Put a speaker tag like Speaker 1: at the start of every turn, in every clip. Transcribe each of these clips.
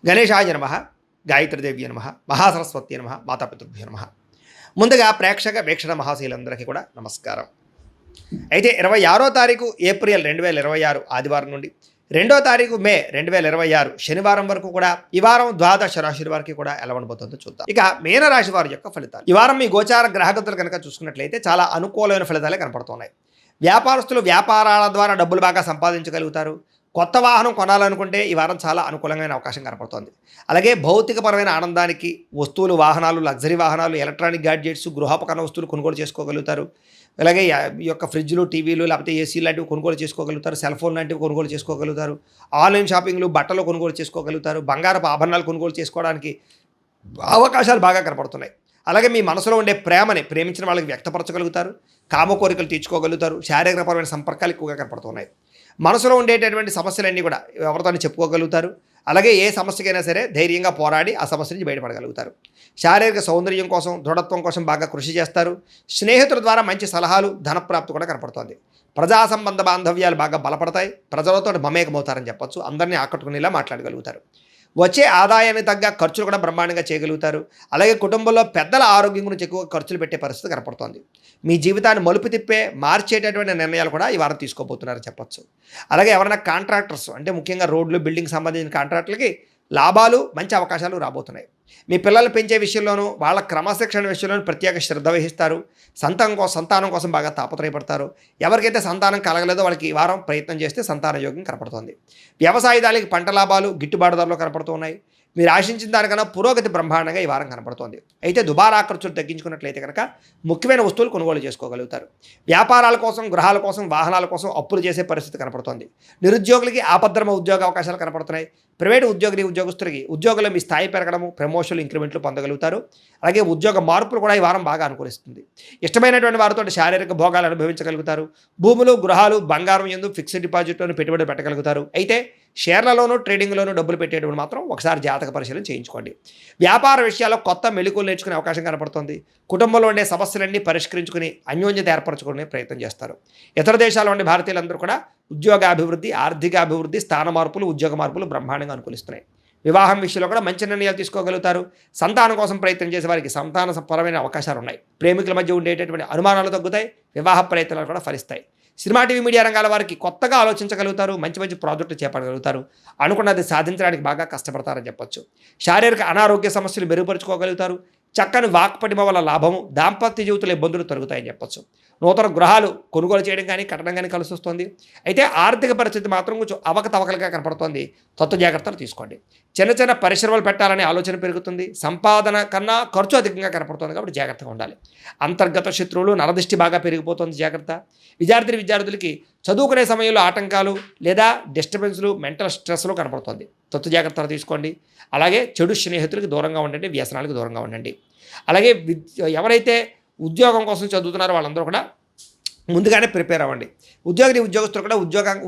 Speaker 1: గణేశాయ నమః, గాయత్రీదేవ్య నమః, మహాసరస్వతి నమః, మాతాపితృభ్యో నమః. ముందుగా ప్రేక్షక వీక్షణ మహాశీలందరికీ కూడా నమస్కారం. అయితే 26వ తారీఖు ఏప్రిల్ 2026 ఆదివారం నుండి 2వ తారీఖు మే 2026 శనివారం వరకు కూడా ఈ వారం ద్వాదశ రాశుల వారికి కూడా ఎలా ఉండబోతుందో చూద్దాం. ఇక మీనరాశి వారి యొక్క ఫలితాలు. ఈ వారం మీ గోచార గ్రహగతులు కనుక చూసుకున్నట్లయితే చాలా అనుకూలమైన ఫలితాలే కనపడుతున్నాయి. వ్యాపారస్తులు వ్యాపారాల ద్వారా డబ్బులు బాగా సంపాదించగలుగుతారు. కొత్త వాహనం కొనాలనుకుంటే ఈ వారం చాలా అనుకూలమైన అవకాశం కనపడుతోంది. అలాగే భౌతికపరమైన ఆనందానికి వస్తువులు, వాహనాలు, లగ్జరీ వాహనాలు, ఎలక్ట్రానిక్ గ్యాడ్జెట్స్, గృహోపకరణ వస్తువులు కొనుగోలు చేసుకోగలుగుతారు. అలాగే ఈ యొక్క ఫ్రిడ్జ్లు, టీవీలు, లేకపోతే ఏసీ లాంటివి కొనుగోలు చేసుకోగలుగుతారు. సెల్ ఫోన్ లాంటివి కొనుగోలు చేసుకోగలుగుతారు. ఆన్లైన్ షాపింగ్లు, బట్టలు కొనుగోలు చేసుకోగలుగుతారు. బంగారపు ఆభరణాలు కొనుగోలు చేసుకోవడానికి అవకాశాలు బాగా కనపడుతున్నాయి. అలాగే మీ మనసులో ఉండే ప్రేమని ప్రేమించిన వాళ్ళకి వ్యక్తపరచగలుగుతారు. కామ కోరికలు తీర్చుకోగలుగుతారు. శారీరకపరమైన సంపర్కాలు ఎక్కువగా కనపడుతున్నాయి. మనసులో ఉండేటటువంటి సమస్యలన్నీ కూడా ఎవరితోనే చెప్పుకోగలుగుతారు. అలాగే ఏ సమస్యకైనా సరే ధైర్యంగా పోరాడి ఆ సమస్య నుంచి బయటపడగలుగుతారు. శారీరక సౌందర్యం కోసం, దృఢత్వం కోసం బాగా కృషి చేస్తారు. స్నేహితుల ద్వారా మంచి సలహాలు, ధనప్రాప్తి కూడా కనపడుతోంది. ప్రజా సంబంధ బాంధవ్యాలు బాగా బలపడతాయి. ప్రజలతో మమేకమవుతారని చెప్పొచ్చు. అందరినీ ఆకట్టుకునేలా మాట్లాడగలుగుతారు. వచ్చే ఆదాయానికి తగ్గ ఖర్చులు కూడా బ్రహ్మాండంగా చేయగలుగుతారు. అలాగే కుటుంబంలో పెద్దల ఆరోగ్యం గురించి ఎక్కువ ఖర్చులు పెట్టే పరిస్థితి కనపడుతోంది. మీ జీవితాన్ని మలుపు తిప్పే మార్చేటటువంటి నిర్ణయాలు కూడా ఈ వారం తీసుకోబోతున్నారని చెప్పొచ్చు. అలాగే ఎవరైనా కాంట్రాక్టర్స్ అంటే ముఖ్యంగా రోడ్లు, బిల్డింగ్ సంబంధించిన కాంట్రాక్టులకి లాభాలు, మంచి అవకాశాలు రాబోతున్నాయి. మీ పిల్లలు పెంచే విషయంలోనూ, వాళ్ళ క్రమశిక్షణ విషయంలోనూ ప్రత్యేక శ్రద్ధ వహిస్తారు. సంతానం కోసం బాగా తాపత్రయపడతారు. ఎవరికైతే సంతానం కలగలేదో వాళ్ళకి ఈ వారం ప్రయత్నం చేస్తే సంతాన యోగం కనపడుతోంది. వ్యవసాయదారులకి పంట లాభాలు, గిట్టుబాటు ధరలు కనపడుతున్నాయి. మీరు ఆశించిన దానికన్నా పురోగతి బ్రహ్మాండంగా ఈ వారం కనపడుతోంది. అయితే దుబారా ఖర్చులు తగ్గించుకున్నట్లయితే కనుక ముఖ్యమైన వస్తువులు కొనుగోలు చేసుకోగలుగుతారు. వ్యాపారాల కోసం, గృహాల కోసం, వాహనాల కోసం అప్పులు చేసే పరిస్థితి కనపడుతోంది. నిరుద్యోగులకి ఆపద్ధర్మ ఉద్యోగ అవకాశాలు కనపడుతున్నాయి. ప్రైవేటు ఉద్యోగస్తులకి ఉద్యోగులు మీ స్థాయి పెరగడము, ప్రమోషన్లు, ఇంక్రిమెంట్లు పొందగలుగుతారు. అలాగే ఉద్యోగ మార్పులు కూడా ఈ వారం బాగా అనుకూలిస్తుంది. ఇష్టమైనటువంటి వారితో శారీరక భోగాలు అనుభవించగలుగుతారు. భూములు, గృహాలు, బంగారం యందు ఫిక్స్డ్ డిపాజిట్లోనూ పెట్టుబడి పెట్టగలుగుతారు. అయితే షేర్లలోనూ, ట్రేడింగ్లోనూ డబ్బులు పెట్టేటప్పుడు మాత్రం ఒకసారి జాతక పరిశీలన చేయించుకోండి. వ్యాపార విషయాల్లో కొత్త మెళుకువలు నేర్చుకునే అవకాశం కనపడుతుంది. కుటుంబంలో ఉండే సమస్యలన్నీ పరిష్కరించుకుని అన్యోన్యత ఏర్పరచుకునే ప్రయత్నం చేస్తారు. ఇతర దేశాల్లో ఉండే భారతీయులందరూ కూడా ఉద్యోగాభివృద్ధి, ఆర్థికాభివృద్ధి, స్థాన మార్పులు, ఉద్యోగ మార్పులు బ్రహ్మాండంగా అనుకూలిస్తున్నాయి. వివాహం విషయంలో కూడా మంచి నిర్ణయాలు తీసుకోగలుగుతారు. సంతానం కోసం ప్రయత్నం చేసే వారికి సంతానపరమైన అవకాశాలు ఉన్నాయి. ప్రేమికుల మధ్య ఉండేటటువంటి అనుమానాలు తగ్గుతాయి. వివాహ ప్రయత్నాలు కూడా ఫలిస్తాయి. సినిమా, టీవీ, మీడియా రంగాల వారికి కొత్తగా ఆలోచించగలుగుతారు. మంచి మంచి ప్రాజెక్టులు చేపట్టగలుగుతారు. అనుకున్నది సాధించడానికి బాగా కష్టపడతారని చెప్పొచ్చు. శారీరక అనారోగ్య సమస్యలు మెరుగుపరుచుకోగలుగుతారు. చక్కని వాక్పటిమ వల్ల లాభము, దాంపత్య జీవితంలో ఇబ్బందులు తొలగుతాయని చెప్పొచ్చు. నూతన గృహాలు కొనుగోలు చేయడం కానీ, కట్టడం కానీ కలిసి వస్తుంది. అయితే ఆర్థిక పరిస్థితి మాత్రం కొంచెం అవకతవకలుగా కనపడుతోంది. తత్వ జాగ్రత్తలు తీసుకోండి. చిన్న చిన్న పరిశ్రమలు పెట్టాలనే ఆలోచన పెరుగుతుంది. సంపాదన కన్నా ఖర్చు అధికంగా కనపడుతుంది కాబట్టి జాగ్రత్తగా ఉండాలి. అంతర్గత శత్రువులు, నరదృష్టి బాగా పెరిగిపోతుంది, జాగ్రత్త. విద్యార్థులకి చదువుకునే సమయంలో ఆటంకాలు లేదా డిస్టర్బెన్స్లు, మెంటల్ స్ట్రెస్లు కనపడుతుంది. తత్వ జాగ్రత్తలు తీసుకోండి. అలాగే చెడు స్నేహితులకు దూరంగా ఉండండి. వ్యసనాలకు దూరంగా ఉండండి. అలాగే ఎవరైతే ఉద్యోగం కోసం చదువుతున్నారో వాళ్ళందరూ కూడా ముందుగానే ప్రిపేర్ అవ్వండి. ఉద్యోగస్తులు కూడా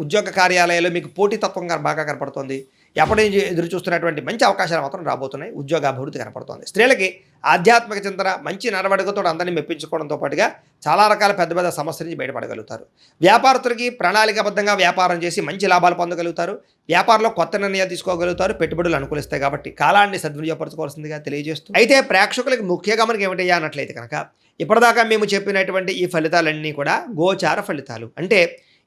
Speaker 1: ఉద్యోగ కార్యాలయాల్లో మీకు పోటీతత్వం బాగా కనపడుతుంది. ఎప్పటి నుంచి ఎదురు చూస్తున్నటువంటి మంచి అవకాశాలు మాత్రం రాబోతున్నాయి. ఉద్యోగ అభివృద్ధి కనపడుతుంది. స్త్రీలకి ఆధ్యాత్మిక చింతన, మంచి నడవడికతో అందరినీ మెప్పించుకోవడంతో పాటుగా చాలా రకాల పెద్ద పెద్ద సమస్యల నుంచి బయటపడగలుగుతారు. వ్యాపారస్తులకి ప్రణాళికాబద్ధంగా వ్యాపారం చేసి మంచి లాభాలు పొందగలుగుతారు. వ్యాపారంలో కొత్త నిర్ణయాలు తీసుకోగలుగుతారు. పెట్టుబడులు అనుకూలిస్తాయి కాబట్టి కాలాన్ని సద్వినియోగపరచుకోవాల్సిందిగా తెలియజేస్తూ, అయితే ప్రేక్షకులకి ముఖ్య గమనిక ఏమిటయ్యా అన్నట్లయితే కనుక ఇప్పటిదాకా మేము చెప్పినటువంటి ఈ ఫలితాలన్నీ కూడా గోచార ఫలితాలు. అంటే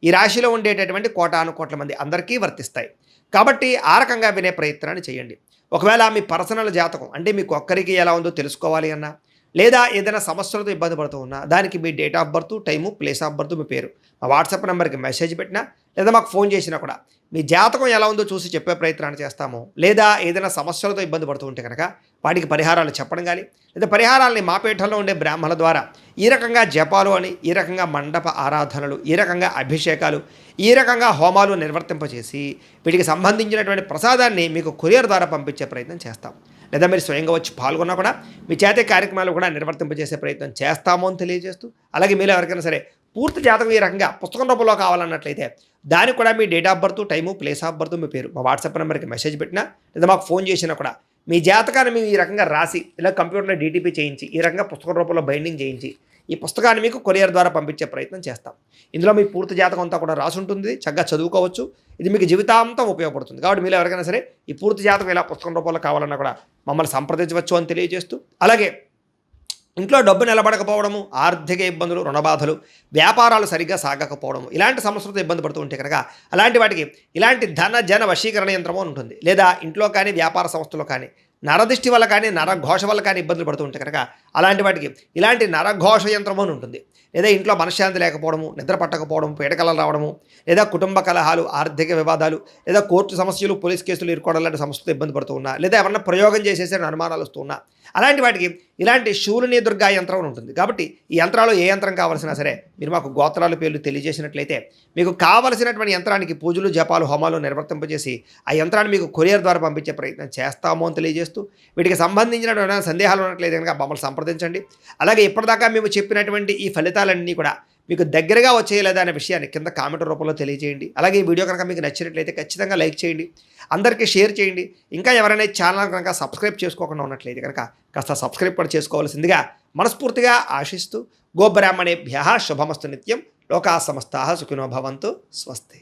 Speaker 1: ఈ రాశిలో ఉండేటటువంటి కోటాను కోట్ల మంది అందరికీ వర్తిస్తాయి. కాబట్టి ఆ రకంగా వినే ప్రయత్నాన్ని చేయండి. ఒకవేళ మీ పర్సనల్ జాతకం అంటే మీకు ఒక్కరికి ఎలా ఉందో తెలుసుకోవాలి అన్నా, లేదా ఏదైనా సమస్యలతో ఇబ్బంది పడుతూ ఉన్నా, దానికి మీ date of birth, time, place of birth, మీ పేరు మా వాట్సాప్ నెంబర్కి మెసేజ్ పెట్టినా, లేదా మాకు ఫోన్ చేసినా కూడా మీ జాతకం ఎలా ఉందో చూసి చెప్పే ప్రయత్నాన్ని చేస్తాము. లేదా ఏదైనా సమస్యలతో ఇబ్బంది పడుతూ ఉంటే కనుక వాటికి పరిహారాలు చెప్పడం కానీ, లేదా పరిహారాలని మా పీఠంలో ఉండే బ్రాహ్మణుల ద్వారా ఈ రకంగా జపాలు అని, ఈ రకంగా మండప ఆరాధనలు, ఈ రకంగా అభిషేకాలు, ఈ రకంగా హోమాలు నిర్వర్తింపచేసి వీటికి సంబంధించినటువంటి ప్రసాదాన్ని మీకు కొరియర్ ద్వారా పంపించే ప్రయత్నం చేస్తాం. లేదా మీరు స్వయంగా వచ్చి పాల్గొన్నా కూడా మీ చేతే కార్యక్రమాలు కూడా నిర్వర్తింపజేసే ప్రయత్నం చేస్తాము అని తెలియజేస్తూ, అలాగే మీలో ఎవరికైనా సరే పూర్తి జాతకం ఈ రకంగా పుస్తకం రూపంలో కావాలన్నట్లయితే దానికి కూడా మీ date of birth, time, place of birth, మీ పేరు మా వాట్సాప్ నెంబర్కి మెసేజ్ పెట్టినా, లేదా మాకు ఫోన్ చేసినా కూడా మీ జాతకాన్ని మేము ఈ రకంగా రాసి ఇలా కంప్యూటర్లో డీటీపీ చేయించి ఈ రకంగా పుస్తకం రూపంలో బైండింగ్ చేయించి ఈ పుస్తకాన్ని మీకు కొరియర్ ద్వారా పంపించే ప్రయత్నం చేస్తాం. ఇందులో మీ పూర్తి జాతకం అంతా కూడా రాసి ఉంటుంది, చక్కగా చదువుకోవచ్చు. ఇది మీకు జీవితాంతం ఉపయోగపడుతుంది. కాబట్టి మీరు ఎవరికైనా సరే ఈ పూర్తి జాతకం ఇలా పుస్తకం రూపంలో కావాలన్నా కూడా మమ్మల్ని సంప్రదించవచ్చు అని తెలియజేస్తూ, అలాగే ఇంట్లో డబ్బు నిలబడకపోవడము, ఆర్థిక ఇబ్బందులు, రుణబాధలు, వ్యాపారాలు సరిగ్గా సాగకపోవడము, ఇలాంటి సమస్యలతో ఇబ్బంది పడుతూ ఉంటే కనుక అలాంటి వాటికి ఇలాంటి ధన జన వశీకరణ యంత్రము అని ఉంటుంది. లేదా ఇంట్లో కానీ వ్యాపార సంస్థలో కానీ నరదిష్టి వల్ల కానీ నరఘోష వల్ల కానీ ఇబ్బందులు పడుతూ ఉంటే కనుక అలాంటి వాటికి ఇలాంటి నరఘోష యంత్రము అని ఉంటుంది. లేదా ఇంట్లో మనశ్శాంతి లేకపోవడము, నిద్ర పట్టకపోవడం, పీడకలలు రావడము, లేదా కుటుంబ కలహాలు, ఆర్థిక వివాదాలు, లేదా కోర్టు సమస్యలు, పోలీస్ కేసులు ఇరుకోవడం లాంటి సమస్యలతో ఇబ్బంది పడుతూ ఉన్నా, లేదా ఎవరన్నా ప్రయోగం చేసేసరి అనుమానాలు వస్తూ ఉన్నా, అలాంటి వాటికి ఇలాంటి శూలిని దుర్గా యంత్రం అని ఉంటుంది. కాబట్టి ఈ యంత్రాలు ఏ యంత్రం కావాల్సినా సరే మీరు మాకు గోత్రాల పేర్లు తెలియజేసినట్లయితే మీకు కావలసినటువంటి యంత్రానికి పూజలు, జపాలు, హోమాలు నిర్వర్తింపజేసి ఆ యంత్రాన్ని మీకు కొరియర్ ద్వారా పంపించే ప్రయత్నం చేస్తాము అని తెలియజేస్తూ, వీటికి సంబంధించిన సందేహాలు ఉన్నట్లయితే కనుక మమ్మల్ని సంప్రదించండి. అలాగే ఇప్పటిదాకా మేము చెప్పినటువంటి ఈ ఫలితాలన్నీ కూడా మీకు దగ్గరగా వచ్చేయలేదా అనే విషయాన్ని కింద కామెంట్ రూపంలో తెలియజేయండి. అలాగే ఈ వీడియో కనుక మీకు నచ్చినట్లయితే ఖచ్చితంగా లైక్ చేయండి, అందరికీ షేర్ చేయండి. ఇంకా ఎవరైనా ఛానల్ కనుక సబ్స్క్రైబ్ చేసుకోకుండా ఉన్నట్లయితే కనుక కాస్త సబ్స్క్రైబ్ కూడా చేసుకోవాల్సిందిగా మనస్ఫూర్తిగా ఆశిస్తూ, గోబ్రాహ్మణేభ్యః శుభమస్తు నిత్యం, లోకా సమస్తాః సుఖినో భవంతు, స్వస్తి.